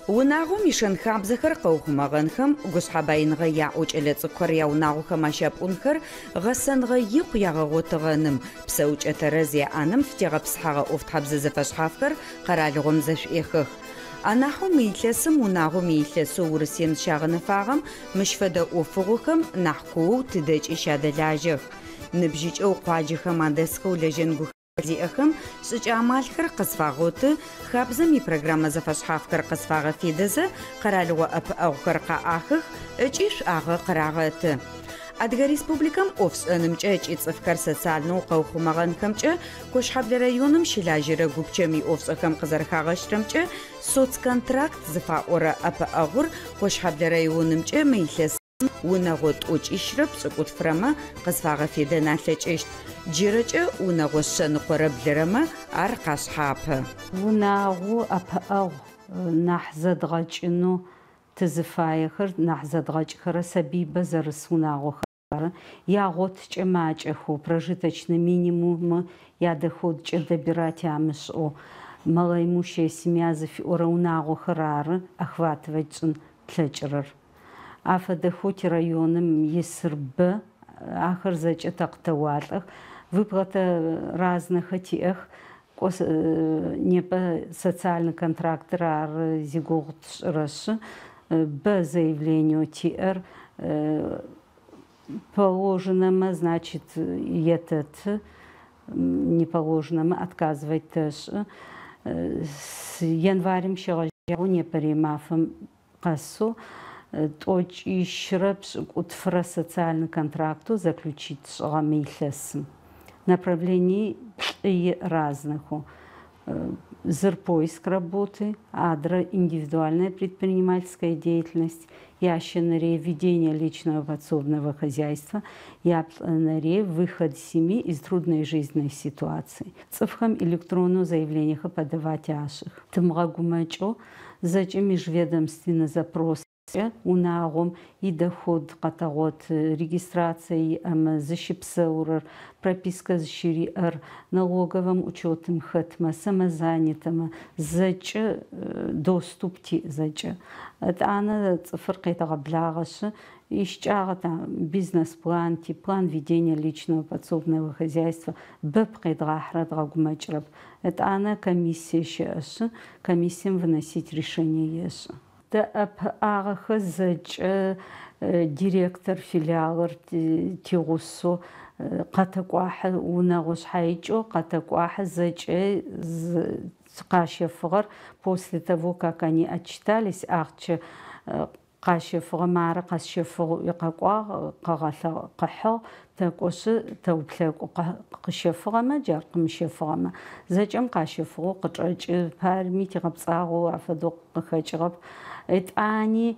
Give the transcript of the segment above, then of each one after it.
وناغو ميشن خابزخر قوخمغنخم غصحباينغ ياوچ لصقر ياوناغو خماشابونخر غسنغ يقياغوتغنم بسوچ اترزي انم فتيغبسحغ اوفتحبز زفشخافخر قرالغم زفيخخ أناحو ميلسم وناغو ميلسو ورسين شاغنفاغم مشفدا اوفغوخم نحكو تدج إشادلاجخ نبجيج أو قواجخم عندسخو لجنغو زيخم سجامالخر قصفاغوت خابزمي программа زفشخافخر قصفاغ فيدزه قرالغو أب أوخر قاآخخ اجيش آغا قراغت أدغا ريسبوبليكام أوفس أنمجاج إتصفكر سسالنو قوخومغانكمجا كوشحبل رايونم شلاجيرا غوبچمي أوفس أكم قزرخاغشترمجا سوц контракт زفاورا أب أغور كوشحبل رايونمجا ميلس ونغوت أوج إشرب سقوط فرما قصفاغ فيدنا ثلاجيش جيرجا ونغوش نقرب لرما أرقاش حاب ونغو أب أغ نحزد غاجنو تزفايخر نحزد غاجخر سبيبا زرسوناغو ياغوت чмачеху прожиточный минимум я доход ч добирать амшо малоимущая семья зафиорунагу харар охватывать тлечрер афа доход районом есрб ахр зач тактавалах выплата разных этих не по социальный контракт рар зигурт раш по заявлению ТР положенным, значит, этот неположенным отказывать тоже. С январем щелажу не принимаем кассу, точ и шрабс утфра социальный контракту заключить с рамилесом. Направлений и разных. Зерпоиск работы, адра индивидуальная предпринимательская деятельность, ященаре ведение личного подсобного хозяйства, япнаре выход семьи из трудной жизненной ситуации. Цифрам электронного заявления подавать аших. Тмрагумачо, зачем межведомственный запрос унагом и доход катагот регистрации защипсаурер прописка защириер налоговым учетом хэтма самозанятым зач доступти зач это она цифр кайтагаблагашы ищагата бизнес-план план ведения личного подсобного хозяйства бэп кайдгахра драгумачраб это она комиссия шэш комиссиям выносить решение еш да ап зач директор филиалер тигусо قاتقواح وناغوش حايجو قاتقواح заче قاشفغر после того как они отчитались ахче قاشفغ мара قاشفغ يقاقوا قغالا قحو تاقوش توبلق قشفغما جار قمشفغما زچم قاشفغ قچچ пармити قبصاغو افدو قخچغب اتاني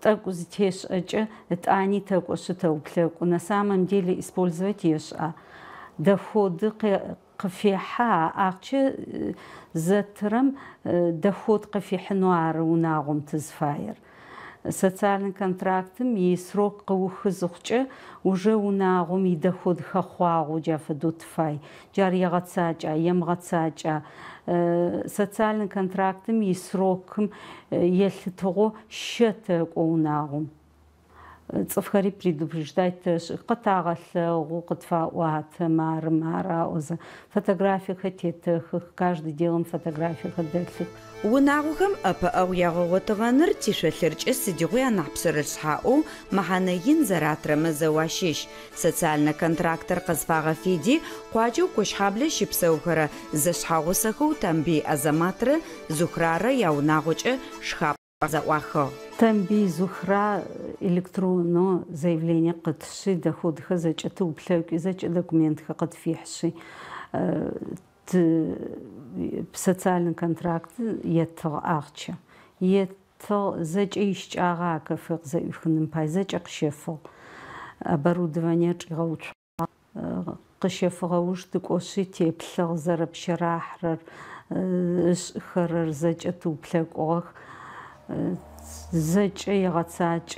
такузтеш это они також тауплеку на самом деле использовать еша доходы قفيحة أرچ زترم دоход قفيحنوار وناغم تزفاير социальный контракт и срок قوخزخچ уже وناغم и доход хахвагу جافدوتفاي جاريغацача емгацача социальный контракт и срок если того счета وناغم цифры предупреждать قطعة قطفات мара оз фотографии хотите каждый делом фотографии хотите وناغوهم أو يغوتغنر تشلرج السديويا نحبسر الشحاو محانيين زراتر مزواشيش социальный контрактор قصفاغ فيدي قواجو كوش حابل شبسوخر زشحاو سخو تنبي أزماتر زخرار يو ناغوش شخاب زواخو تنبي زخرا электронно заявление قدشي دخود خزج توبلك إذا دокумент قد فيحشي социальный контракт ето арча ето зачищ арака фер за ихным пейзаж акшефо оборудование чгауч кшефо тыкоши теплер зарабшрахрер хрер зачату плакох зачайгацач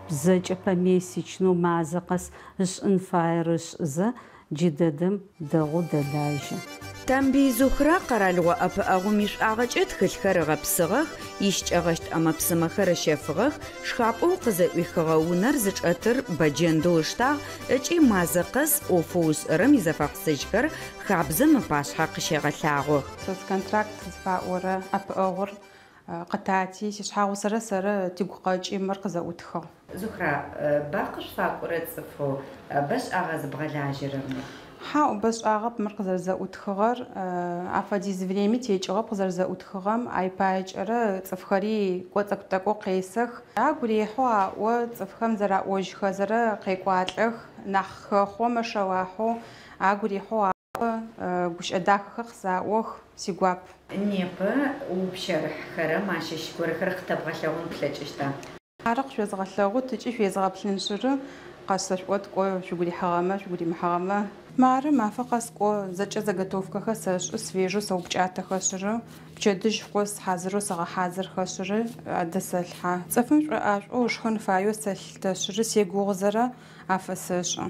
зача помесячно мазакас инфайрш за جددم دغو دلاجه Тамби Зухра къэралыгъо ӏэпыӏэгъум ишӏуагъэкӏэ тхылъхэр ыгъэпсыгъэх, ищыкӏэгъэщт ӏэмэпсымэхэр ышефыгъэх, шхапӏэу къызэӏуихыгъэ унэр зычӏэтыр бэджэндэу ыштагъ, ыкӏи мазэ къэс ӏофэу ышӏэрэм изэфэхъсыжьхэр хабзэм ыпашъхьэ къыщегъэлъагъох. Соцконтракт зыфаӏорэ ӏэпыӏэгъур къытати сишъхьагъусэрэ сэрэ тигу къэкӏимэр къызэӏутыгъ. Зухра, бакъыш факӏорэ цӏыфэу бэшӏагъэ зыбгъэлажьэрэм? Хьау бэшӏагъэп мыр къызэрызэӏутыгъэр, афэдиз времи текӏыгъэп къызэрызэӏутыгъэм, айпаекӏэрэ цӏыфхэри кӏоцӏэку-тӏэкӏоу къесэх. Агу рехьэу аӏо цӏыфхэм зэраӏожьхэзэрэ къекӏуалӏэх, нахь хэхъо мэшэуахьэу агу рехьэу аӏо гушӏэ дахэхэр къысаӏох сигуап. Непэ упщэрыхьхэрэм ащыщ горэхэр къытэбгъэлъэгъун плъэкӏыщта? Ары къышъуезгъэлъэгъут ыкӏи шъуезгъэплъыншъыры къэсэшӏот кӏо шъугурихьыгъэмэ шъугуримыхьыгъэмэ. Мары мафэ къэс кӏо зэкӏэ зэготовкэхэр сэшӏы, свежэу сэупкӏатэ хэшъыры, пчэдыжь кӏо схьазырэу сэгъэхьазыр хэшъыры, адэ сэлъхьэ. Цӏыфым шӏуӏашӏоу ышхын фаеу сэлътэшъыры, сегугъызэрэ афэсэшӏы.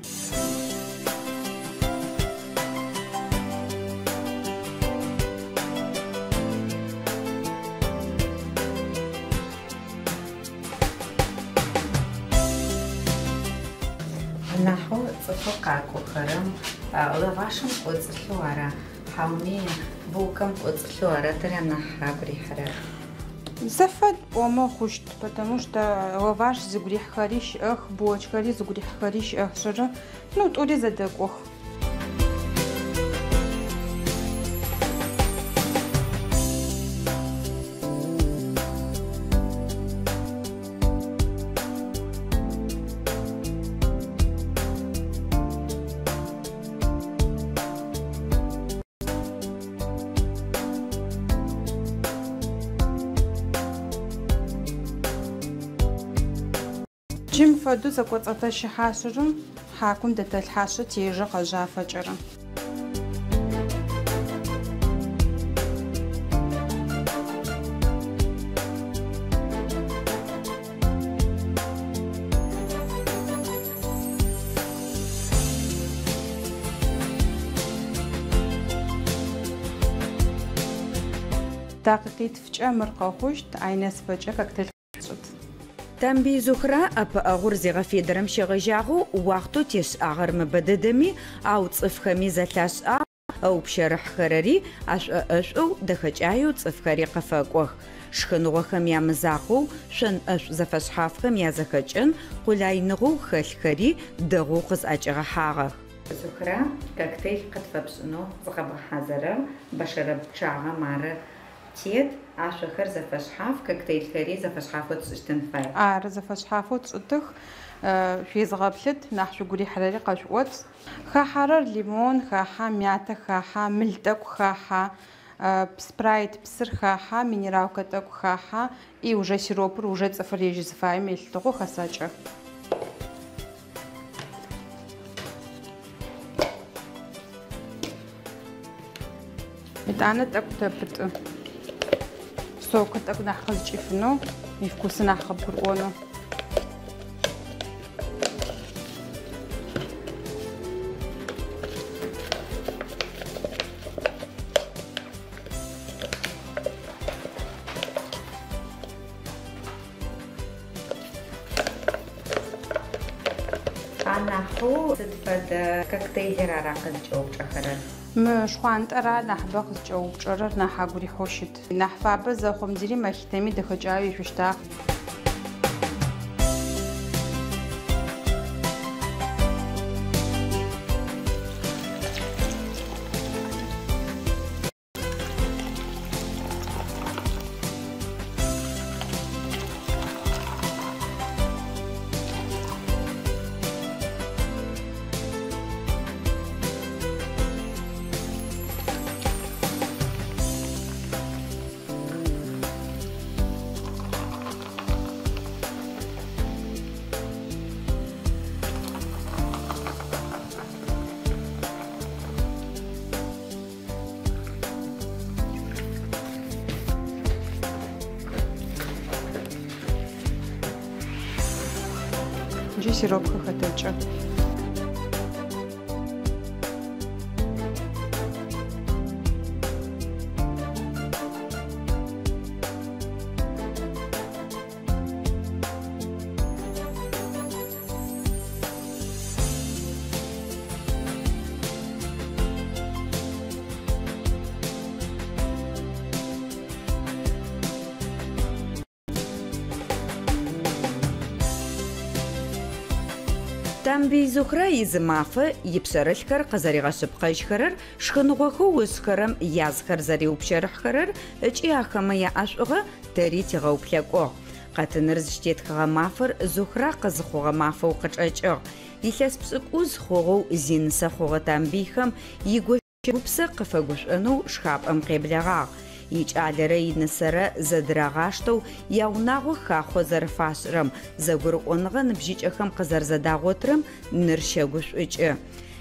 Нахьо цӏыфэу къакӏохэрэм лавашым кӏоцӏылъэу ара, хьауми булкэм кӏоцӏылъэу ара тэра нахь агу рихьырэр? Зэфэд пӏомэ хъущт, потому что лаваш зыгурихьхэри щыӏэх, булочкэри зыгурихьхэри щыӏэхшъыры, тӏури зэдэкӏох. Джим фэду зэкӏоцӏэтэщыхьашъыры, хьакум дэтэлъхьашъы тежэ къэжьафэкӏэрэ. Дакъикъитфкӏэ мыр къэхъущт, айнэсфэкӏэ коктейль къэшӏыт. Тамби Зухра ӏэпыӏэгъур зигъэфедэрэм щегъэжьагъэу уахътэу тешӏагъэр мыбэ дэдэми, ау цӏыфхэми зэлъашӏагъ, ӏэупщэрыхьхэрэри ӏэшӏоӏэшӏоу дэхэкӏаеу цӏыфхэри къыфэкӏох. Шхыныгъохэм ямызакъоу шъонӏэшӏу зэфэшъхьафхэм язэхэкӏэн къулайныгъоу хэлъхэри дэгъоу къызӏакӏыгъэхьагъэх. Зухра, коктейль къытфэпшӏынэу зыгъэбгъэхьазырэр бэшэрэ пчъагъэм ары тет, ашъохэр зэфэшъхьаф, коктейлхэри зэфэшъхьафэу тшӏыщтын фай. Ары зэфэшъхьафэу тшӏытых, шъуезгъэплъыт, нахь шъугурихьырэри къэшӏоц. Хахьэрэр лимон хахьэ, мятэ хахьэ, мыл тӏэкӏу хахьэ, спрайт псыр хахьэ, минералкэ тӏэкӏу хахьэ, и уже сиропыр уже цӏыфыр ежьы зыфаем елъытыгъэу хэсэкӏэх. Етӏанэ тӏэкӏу тэпытӏы. Сокы тӏэкӏу нахь къызкӏифынэу, ивкусы нахь къыпырӏонэу. Анахьу сыд фэдэ коктейлыр ара къызкӏэупчӏэхэрэр? Мы шхъуантӏэра нахьыбэ къызкӏэупчӏэрэр, нахь агу рихьэу щыт. Нахь фабэ зэхъумзыри мэхитэми дэхэкӏаеу ишъущтагъ. Джи сиропхэ хэтэкӏэ. Тамби зухра из мафы ипсарыльхэр къызэригъэшъыпкъэжьхэрэр шхыныгъохэу ышхэрэм язхэр зэриупщэрыхьхэрэр ыкӏи ахэмэ яӏэшӏугъэ тэри тигъэуплъэкӏугъ. Къэтыныр зыщытетхыгъэ мафэр зухра къызыхъугъэ мафэу къычӏэкӏыгъ. Илъэс пшӏыкӏу зыхъугъэу зинысэ хъугъэ тамбийхэм игупсэ къыфэгушӏонэу шхапӏэм къеблэгъагъ. Икӏалэрэ инысэрэ зэдырагъаштэу яунагъо хахъо зэрыфашӏырэм, зэгурыӏоныгъэ ныбжьыкӏэхэм къызэрызэдагъотырэм ныр щэгушӏукӏы.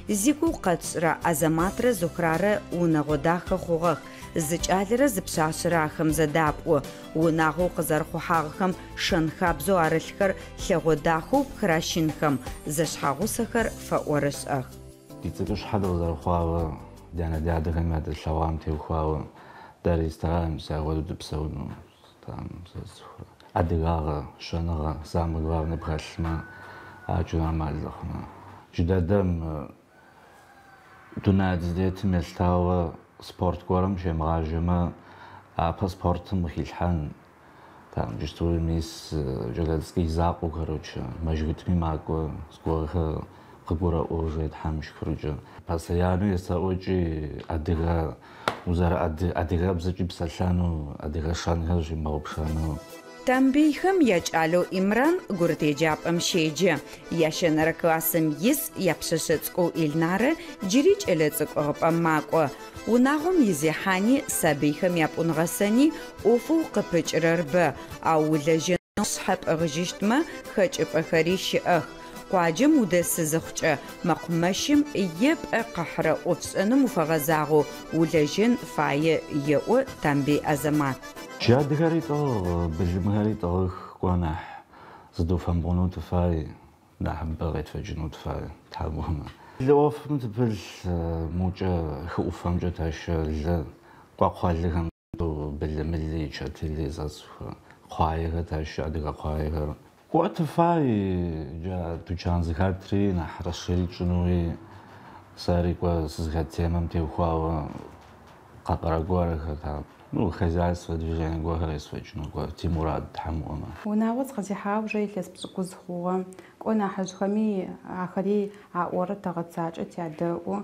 Зигу къэтшӏырэ Азаматрэ Зухрарэ унэгъо дахэ хъугъэх. Зыкӏалэрэ зыпшъашъэрэ ахэм зэдапӏо. Унагъоу къызэрыхъухьагъэхэм шэнхабзэу арылъхэр лъэгъо дахэу пхыращынхэм зэшъхьагъусэхэр фэӏорышӏэх. Дицӏыкӏышъхьэ зэрыхъуагъэ дянэ дядэхэм ядэлъэгъуам теухуагъэ дари стараемся агъэдыпсэуну там адыгагъэ, шъэныгъэ, самое главное бгъэлъымэ аджу нормально зыхъумэ. Джыдэдэм дунаи зыдетым елъытагъэ спорт горэм щемыгъажьэмэ апэ спортым къыхилъхьэн там джыщтэу мис джэлэцкий закъоу короче мэжгытми макӏо згорэхэр къыгурэӏоу зетхьам щхырыкӏэ. Постоянно есэӏокӏи адыгэбзэкӏи псэлъэну, адыгэ шэнхэр щимыгъупшэну. Тамбийхэм ячӏалэу Имран гурытеджапӏэм щеджэ. Ящэнэрэ классым ис япшъэшъэ-цӏыкӏоу Илнарэ джыри кӏэлэцӏыкӏугъэпӏэм макӏо. Унагъом изехьани сабыйхэм япӏуныгъэсэни ӏофэу къыпыкӏырэр бэ, ау улэжьэнэу шъхьэпӏэгъыжьыщтмэ хэкӏыпӏэхэри щыӏэх. Къуаджэм удэсызыхъукӏэ мэкъумэщым епӏэ къыхьырэ ӏофшӏэным уфэгъэзагъэу улэжьэн фае, еӏо Тамбий Азамат. Джадэхэри тӏыгъ, былымхэри тӏыгъых кӏуанахь зыдэуфэмбгъунэу тыфай, нахьыбэ къетфэкӏынэу тыфай тхьэмыгъэмэ. Лы ӏофым тыпыл мукӏэ хы ӏуфэмкӏэ тащэ лы къуакъуалыхэм былымыли, чэтыли зэсхы кхъуаехэр тащэ адыгэ кхъуаехэр. Кӏуэ тыфай джа тучан зыхэтри нахь расширить щӏынууи сэри кӏуэ сызыхэтемэм теухуауэ къэпӏэрэ гуэрхэр там. Ну, хозяйство, движение горэхэр есфэкӏынэу кӏуэ тимурад тхьэмыӏомэ. Унагъо зыгъэзихьагъ уже илъэс пшӏыкӏу зыхъугъэ. Кӏо нахьыжъхэми ахэри аӏорэ тэгъэцакӏэ тядэӏу.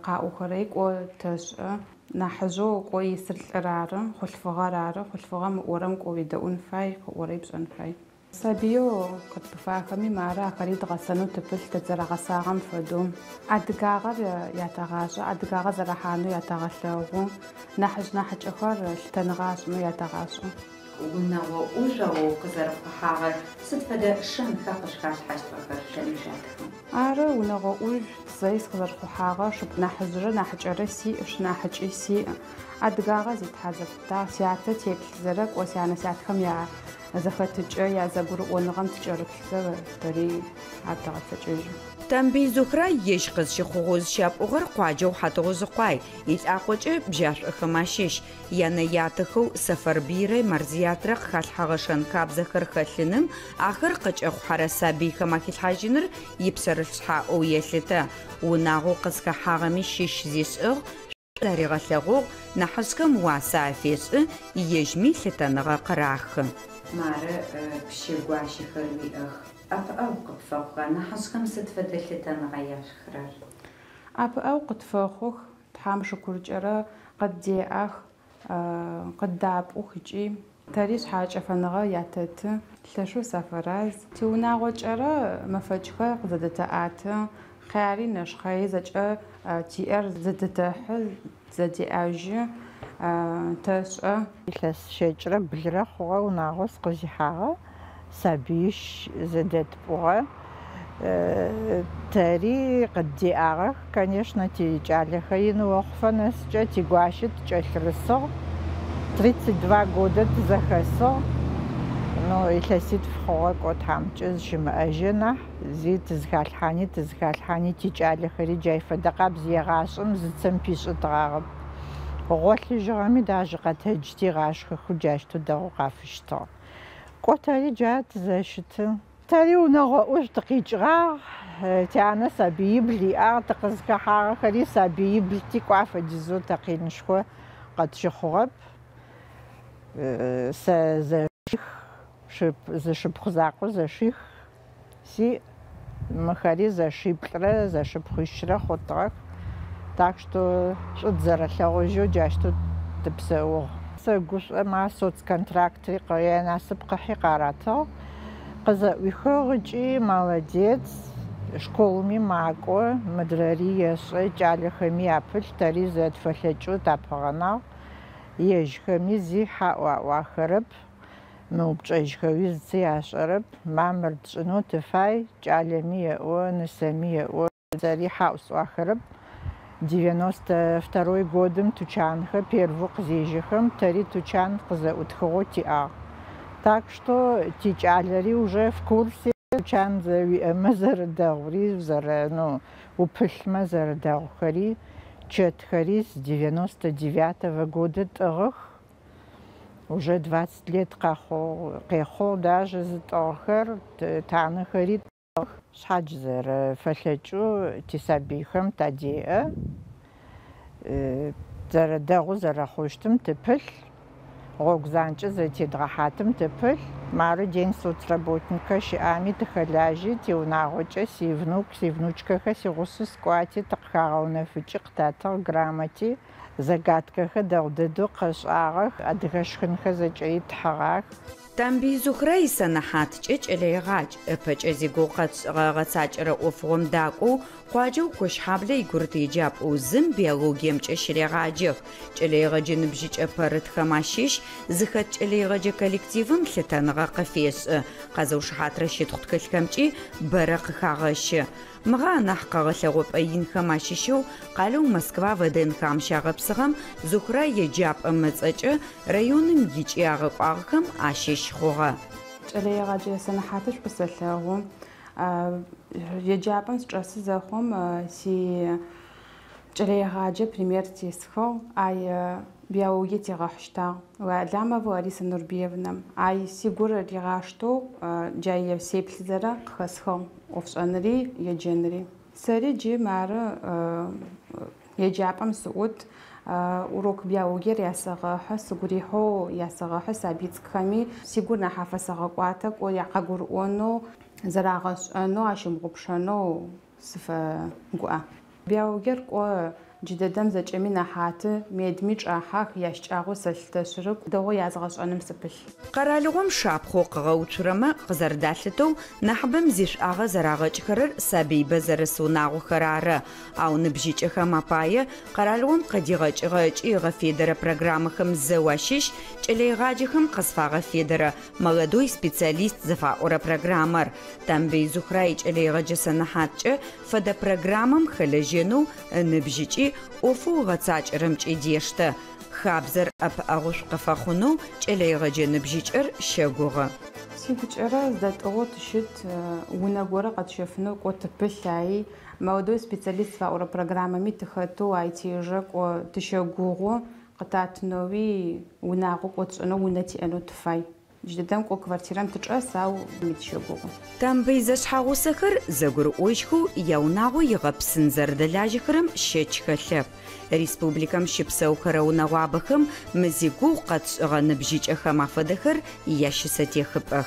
Къаӏохэрэи кӏо тэшӏэ. Нахьыжъэу кӏо исыр лӏыр ары, хъулъфыгъэр ары. Хъулъфыгъэм ыӏорэм кӏо уедэӏун фай, къыӏорэи пшӏэн фай. Сабиеу къытпыфахэми мары ахэри дгъэсэнэу тыпылъ тэдзэрагъэсагъэм фэдэу. Адыгагъэр ятэгъашӏэ, адыгагъэ зэрэхьанэу ятэгъэлъэгъу. Нахьыжъ-нахьыкӏэхэр лъытэныгъэ ашӏынэу ятэгъашӏэ. Унэгъо ӏужъоу къызэрыхъухьагъэр сыд фэдэ шэнха къышхалъхьэшӏэхэр лъэмыжъатэхэм? Ары унэгъо ӏуж зэис къызэрыхъухьагъэр шъуп нахьыжърэ нахьыкӏэрэ сиӏ, нахьыкӏи сиӏ. Адыгагъэ зитхьазэптагъ сятэ теплъызэрэ кӏо сянэ-сятхэм зэхэтыкӏэ язэгурыӏоныгъэм тыкӏэрыплъызэ тэри атэгъэцэкӏыжьы. Тамбий Зухра ежь къызщыхъугъэу зыщапӏугъэр къуаджэу хьатыгъэу зыкъуай. Илӏакъокӏэ бжьашӏохэм ащыщ. Янэ-ятэхэу Сэфэрбийрэ Марзиятрэ къыхалъхьэгъэ шэнхабзэхэр хэлъыным ахэр къыкӏэхъухьэрэ сабыйхэм ахилъхьэжьыныр ипсэрылъ шъхьаӏэу елъытэ. Унагъоу къызхэхьагъэми щыщ зишӏыгъ, зэригъэлъэгъугъ, нахьыжъхэм уасэ афешӏы, ежьми лъытэныгъэ къырахы. Мары пщэгуащэхэр уиӏэх. Апыӏэу къыпфэхъуа нахьыжъхэм сыд фэдэ лъытэныгъэ яшхырэр? Апыӏэу къытфэхъух, тхьам шыкуркӏэрэ къыддеӏэх, къыддапӏух ыкӏи тэри шъхьакӏэфэныгъэ ятэты. Лъэшэу Сафараз тиунагъокӏэрэ мэфэкӏхэр къызэдэтэӏаты. Хъяри нэшхъэи зэкӏэ тиӏэр зэдэтехьы, зэдеӏажьы, тэшӏэ. Илъэс щэкӏрэ блырэ хъугъэ унагъо сыкъызихьагъэ. Сабыищ зэдэтпӏугъэ. Тэри къыддеӏагъэх, конечно, тикӏалэхэ инуохъуфэ нэскӏэ тигуащэ тыкӏэлъырысыгъ. 32 года тызэхэсыгъ. Но илъэситф хъугъэ кӏо тхьамкӏэ зыщымыӏэжьэ нахь зи тызыхалъхьани тикӏалэхэри джай фэдэ къабз егъашӏэм зыцэм пишӏытыгъагъэп. Гъолъыжьыгъэми дажэ къэтэджти гъашхэхэу джащтэу дэгъу къафыщтыгъ. Кӏо тэри джа тызэщыты. Тэри унэгъо ӏуж тыкъикӏыгъагъ. Тянэ сабиибл иӏагъ, тыкъызыхэхьагъэхэри сабииблти кӏо афэдизэу такъинышхо къэтщыхъугъэп. Сэ зэших зэшыпхъу закъо зэших си мыхэри зэшиплӏрэ зэшыпхъуищрэ хъутыгъэх. Так что шӏуд зэрэлъэгъужьэу джащтэу тыпсэугъ. Сэ гушӏуэмэ соцконтрактри насып къыхьи къаратыгъ. Къызэӏуихыгъ ыкӏи молодец. Школми макӏо, мыдрэри ешӏэ, кӏалэхэми апылъ, тэри зэтфэлъэкӏыу тапэгъэнагъ. Ежьхэми зи хьаӏуаӏуахэрэп. Мыупчӏэжьхэуи зы яшӏэрэп. Мамыр тшӏынэу тыфай, кӏалэми еӏо, нысэми еӏо. Зэри хьаӏу сӏуахэрэп. 92 годым тучанхэ первый къызежьэхэм тэри тучан къызэӏутхыгъэу тиӏагъ. Так что тикӏалэри уже в курсе тучан зэуиӏэмэ зэрыдэгъури, упылъмэ зэрыдэгъухэри, чэтхэри с 99 года тӏыгъых. Уже 20 лет къехъугъ даже зытӏыгъхэр, танэхэри тӏыгъых. Шъхьадж зэрэфэлъэкӏыу тисабыйхэм тадеӏэ. Зэрэдэгъу зэрэхъущтым тыпылъ. Гъогу занкӏэ зэтедгъэхьатым тыпылъ. Мары день соцработникэ щыӏами тыхэлажьи, тиунагъокӏэ сивнук, сивнучкэхэ сигъусэу скӏуати, тыкъыхагъэунэфыкӏи къытатыгъ грамоти. Загадкэхэ дэгъу дэдэу къэшӏагъэх, адыгэ шхынхэ зэкӏэ итхьыгъэх. Тамбий Зухрэ исэнэхьаткӏэ кӏэлэегъадж, ыпэкӏэ зигугъу гъэцакӏэрэ ӏофыгъом дакӏоу, къуаджэу Кощхьаблэ игурыт еджапӏэу зым биологиемкӏэ щырегъаджэх. Кӏэлэегъэджэ ныбжьыкӏэ пэрытхэм ащыщ зыхэт кӏэлэегъэджэ коллективым лъытэныгъэ къыфешӏы. Къазэу шыхьатрэ щытхъу тхылъхэмкӏи бэрэ къыхагъэщы. Мыгъэ анахь къэгъэлъэгъопӏэ инхэм ащыщэу къалэу Москва ВДНХ-м щагъэпсыгъэм Зухрэ еджапӏэ мыцӏэкӏэ районым икӏи агъэкӏуагъхэм ащыщ хъугъэ. Кӏэлэегъаджэ сэнэхьатыш къысэлъэгъу. Еджапӏэм сычӏэсы зэхъум си кӏэлэегъаджэ пример тесхыгъ. Ай биологие тегъэхьыщтагъ. Ламэвэ Алиса Нурбиевна. Ай сигур ригъаштэу джай сеплъызэрэ къыхэсхыгъ ӏофшӏэнэри еджэнэри. Сэри джы мары еджапӏэм сыӏут. Урок биологиер ясэгъэхьы, сыгурихьэу ясэгъэхьы сабицкъхэми сигур нахьафэ сэгъэкӏуатэ, кӏо якъэгурыӏонэу, зэрагъэшӏэнэу, ащымыгъупшэнэу сыфэгуӏэ. Биологиер кӏо джыдэдэм зэкӏэми нахьаты, медми чӏахьах, яшкӏагъэу сэлъытэшъыры, дэгъоу язгъэшӏэным сыпылъ. Къэралыгъом шапхъоу къыгъэуцурамэ къызэрыдалъытэу нахьыбэм зишӏуагъэ зэрагъэкӏхэрэр сабыйбэ зэрэсыунагъохэр ары. Ау ныбжьыкӏэхэм апае къэралыгъом къыдигъэкӏыгъэ ыкӏи ыгъэфедэрэ программэхэм зэу ащыщ кӏэлэегъаджэхэм къэсфагъэфедэрэ молодой специалист зэфаӏорэ программэр. Тамбий Зухрэ икӏэлэегъэджэ сэнэхьаткӏэ фэдэ программэм хэлэжьэнэу ныбжьыкӏи ӏофэу гъэцакӏэрэмкӏи дештэ. Хабзэр ӏэпыӏэгъушӏу къыфэхъунэу кӏэлэегъэджэ ныбжьыкӏэр щэгугъэ. Сигукӏэрэ здэтӏыгъэу тыщыт унэ горэ къэтщэфынэу кӏо тыпылъ аи молодой специалист фаӏорэ программэми тыхэтэу айтежэ кӏо тыщэгугъо къытатынэуи унагъо кӏо тшӏэнэу унэ тиӏэнэу тыфай. Джыдэдэм кӏо квартирэм тычӏэс, ау тыщэгугъо. Тамбий зэшъхьагъусэхэр зэгурыӏожьхэу яунагъо игъэпсын зэрыдэлажьэхэрэм щэкӏ хэлъэп. Республикэм щыпсэухэрэ унэгъуабэхэм мы зигугъу къэтшӏыгъэ ныбжьыкӏэхэм афэдэхэр ящысэтехыпӏэх.